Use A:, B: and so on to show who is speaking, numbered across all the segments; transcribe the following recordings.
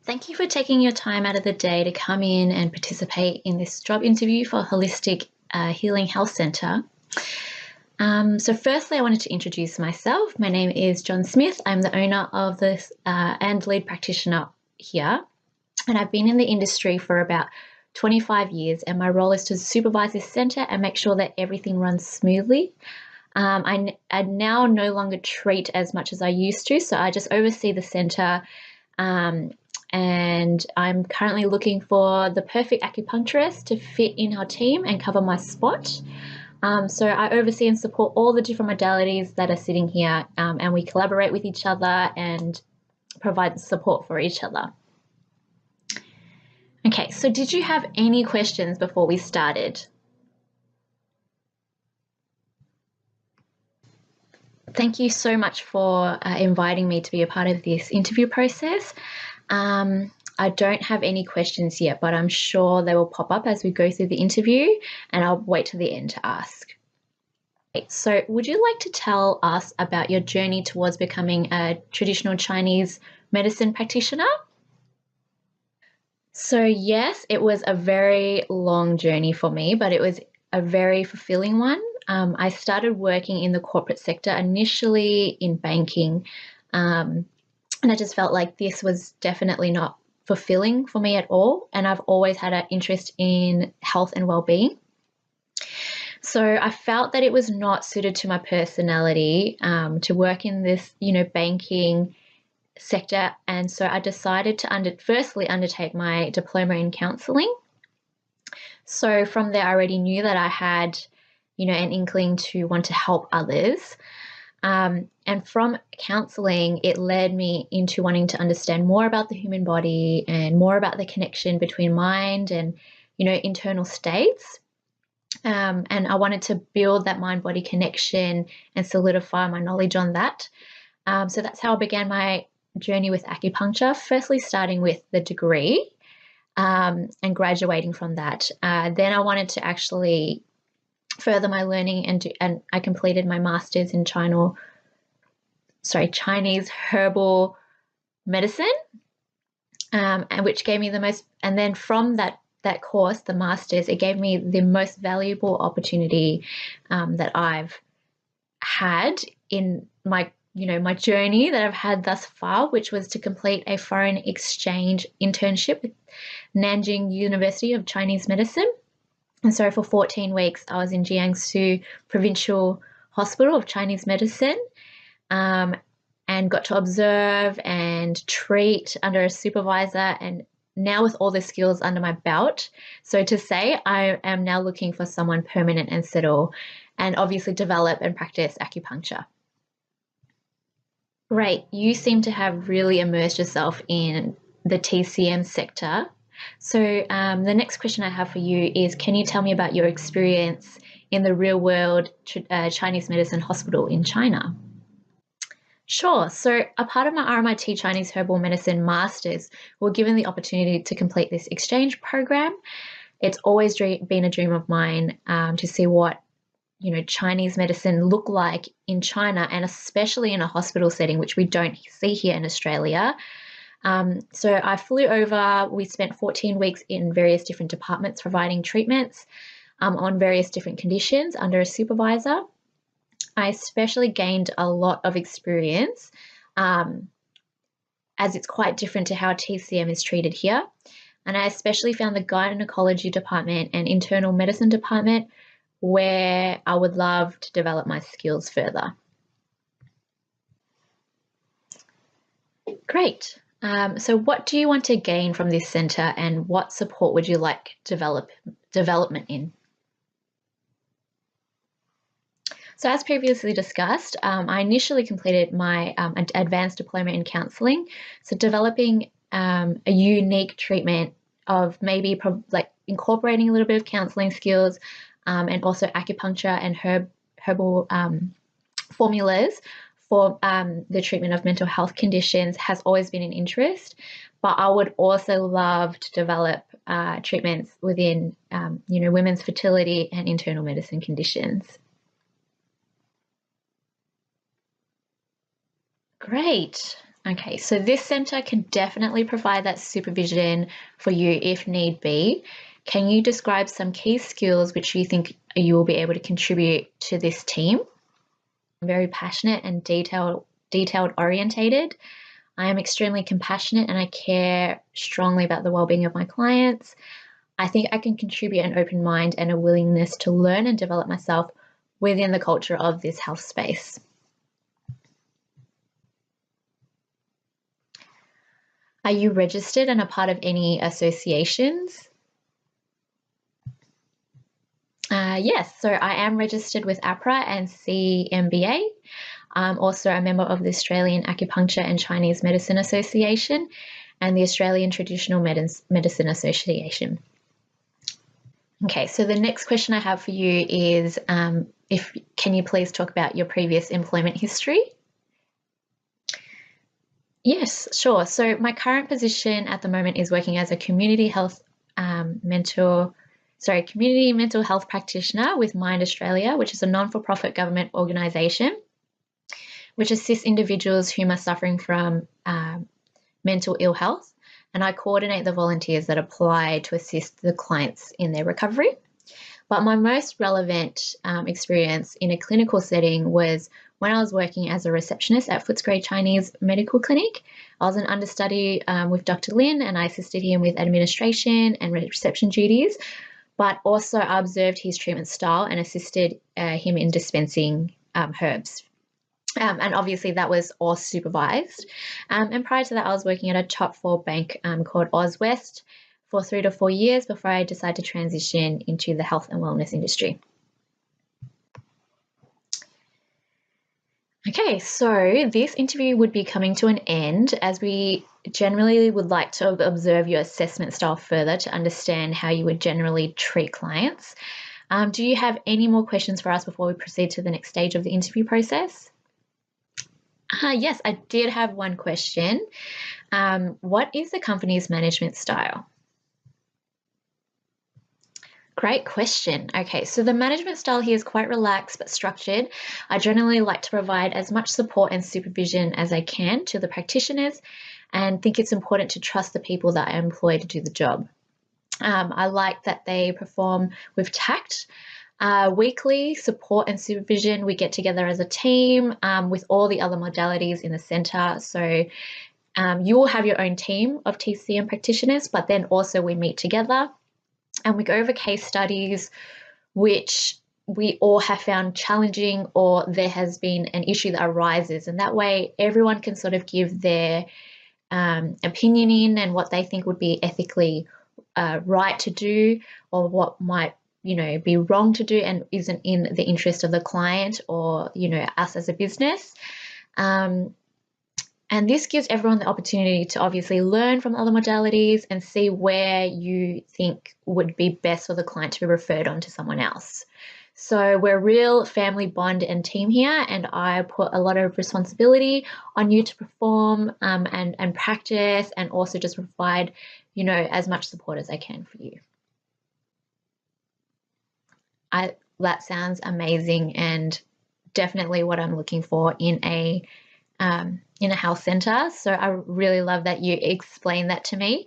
A: Thank you for taking your time out of the day to come in and participate in this job interview for Holistic Healing Health Centre. So firstly, I wanted to introduce myself. My name is John Smith. I'm the owner of this and lead practitioner here. And I've been in the industry for about 25 years, and my role is to supervise this centre and make sure that everything runs smoothly. I now no longer treat as much as I used to, so I just oversee the centre. And I'm currently looking for the perfect acupuncturist to fit in our team and cover my spot. So I oversee and support all the different modalities that are sitting here, and we collaborate with each other and provide support for each other. Okay, so did you have any questions before we started? Thank you so much for inviting me to be a part of this interview process. I don't have any questions yet, but I'm sure they will pop up as we go through the interview, and I'll wait till the end to ask. Okay, so would you like to tell us about your journey towards becoming a traditional Chinese medicine practitioner? So yes, it was a very long journey for me, but it was a very fulfilling one. I started working in the corporate sector, initially in banking, and I just felt like this was definitely not fulfilling for me at all. And I've always had an interest in health and well-being. So I felt that it was not suited to my personality to work in this, banking sector. And so I decided to firstly undertake my diploma in counselling. So from there, I already knew that I had, an inkling to want to help others. And from counselling, it led me into wanting to understand more about the human body and more about the connection between mind and, internal states. And I wanted to build that mind-body connection and solidify my knowledge on that. So that's how I began my journey with acupuncture, firstly starting with the degree and graduating from that. Then I wanted to actually further my learning, and I completed my master's in Chinese herbal medicine, and which gave me the most. And then from that course, the master's, it gave me the most valuable opportunity that I've had in my my journey that I've had thus far, which was to complete a foreign exchange internship with Nanjing University of Chinese Medicine. And so for 14 weeks, I was in Jiangsu Provincial Hospital of Chinese Medicine, and got to observe and treat under a supervisor, and now with all the skills under my belt, so to say, I am now looking for someone permanent and settle, and obviously develop and practice acupuncture. Great. You seem to have really immersed yourself in the TCM sector. So the next question I have for you is, can you tell me about your experience in the real world Chinese medicine hospital in China? Sure. So a part of my RMIT Chinese Herbal Medicine Masters, we're given the opportunity to complete this exchange program. It's always been a dream of mine to see what Chinese medicine look like in China, and especially in a hospital setting, which we don't see here in Australia. So I flew over. We spent 14 weeks in various different departments providing treatments on various different conditions under a supervisor. I especially gained a lot of experience as it's quite different to how TCM is treated here. And I especially found the gynecology department and internal medicine department where I would love to develop my skills further. Great. So what do you want to gain from this centre, and what support would you like development in? So as previously discussed, I initially completed my advanced diploma in counselling. So developing a unique treatment of maybe like incorporating a little bit of counselling skills, and also acupuncture and herbal formulas for the treatment of mental health conditions has always been an interest. But I would also love to develop treatments within, women's fertility and internal medicine conditions. Great. Okay, so this centre can definitely provide that supervision for you if need be. Can you describe some key skills which you think you will be able to contribute to this team? I'm very passionate and detailed orientated. I am extremely compassionate and I care strongly about the well-being of my clients. I think I can contribute an open mind and a willingness to learn and develop myself within the culture of this health space. Are you registered and a part of any associations? Yes, so I am registered with APRA and CMBA. I'm also a member of the Australian Acupuncture and Chinese Medicine Association and the Australian Traditional Medicine Association. Okay, so the next question I have for you is, can you please talk about your previous employment history? Yes, sure. So my current position at the moment is working as a community mental health practitioner with Mind Australia, which is a non-for-profit government organisation which assists individuals who are suffering from mental ill health. And I coordinate the volunteers that apply to assist the clients in their recovery. But my most relevant experience in a clinical setting was when I was working as a receptionist at Footscray Chinese Medical Clinic. I was an understudy with Dr. Lin and I assisted him with administration and reception duties, but also I observed his treatment style and assisted him in dispensing herbs. And obviously that was all supervised. And prior to that, I was working at a top 4 bank called Auswest for 3 to 4 years before I decided to transition into the health and wellness industry. Okay, so this interview would be coming to an end as we generally would like to observe your assessment style further to understand how you would generally treat clients. Do you have any more questions for us before we proceed to the next stage of the interview process? Yes, I did have one question. What is the company's management style? Great question. Okay, so the management style here is quite relaxed but structured. I generally like to provide as much support and supervision as I can to the practitioners and think it's important to trust the people that I employ to do the job. I like that they perform with tact. Weekly support and supervision, we get together as a team with all the other modalities in the centre. So you will have your own team of TCM practitioners, but then also we meet together and we go over case studies which we all have found challenging or there has been an issue that arises. And that way everyone can sort of give their opinion in and what they think would be ethically right to do or what might be wrong to do and isn't in the interest of the client or, us as a business. And this gives everyone the opportunity to obviously learn from other modalities and see where you think would be best for the client to be referred on to someone else. So we're a real family bond and team here, and I put a lot of responsibility on you to perform and practice and also just provide, as much support as I can for you. That sounds amazing and definitely what I'm looking for in a health centre. So I really love that you explained that to me.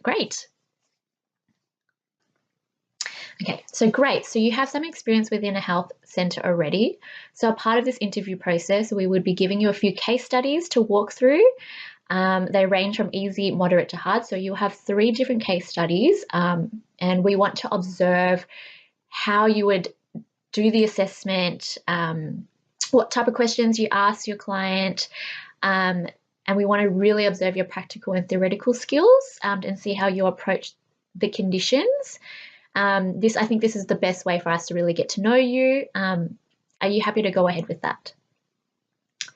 A: Great. Okay, so great. So you have some experience within a health centre already. So a part of this interview process, we would be giving you a few case studies to walk through. They range from easy, moderate to hard. So you'll have 3 different case studies and we want to observe how you would do the assessment, what type of questions you ask your client, and we want to really observe your practical and theoretical skills and see how you approach the conditions. I think this is the best way for us to really get to know you. Are you happy to go ahead with that?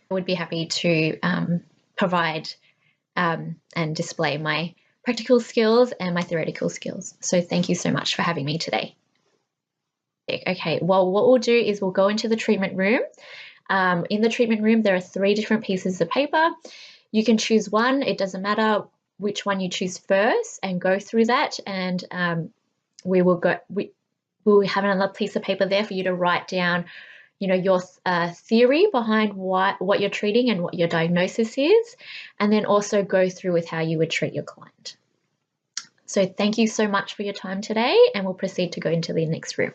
A: I would be happy to provide and display my practical skills and my theoretical skills. So thank you so much for having me today. Okay, well, what we'll do is we'll go into the treatment room. In the treatment room, there are 3 different pieces of paper. You can choose one. It doesn't matter which one you choose first and go through that. And we will have another piece of paper there for you to write down your theory behind what you're treating and what your diagnosis is, and then also go through with how you would treat your client. So thank you so much for your time today, and we'll proceed to go into the next room.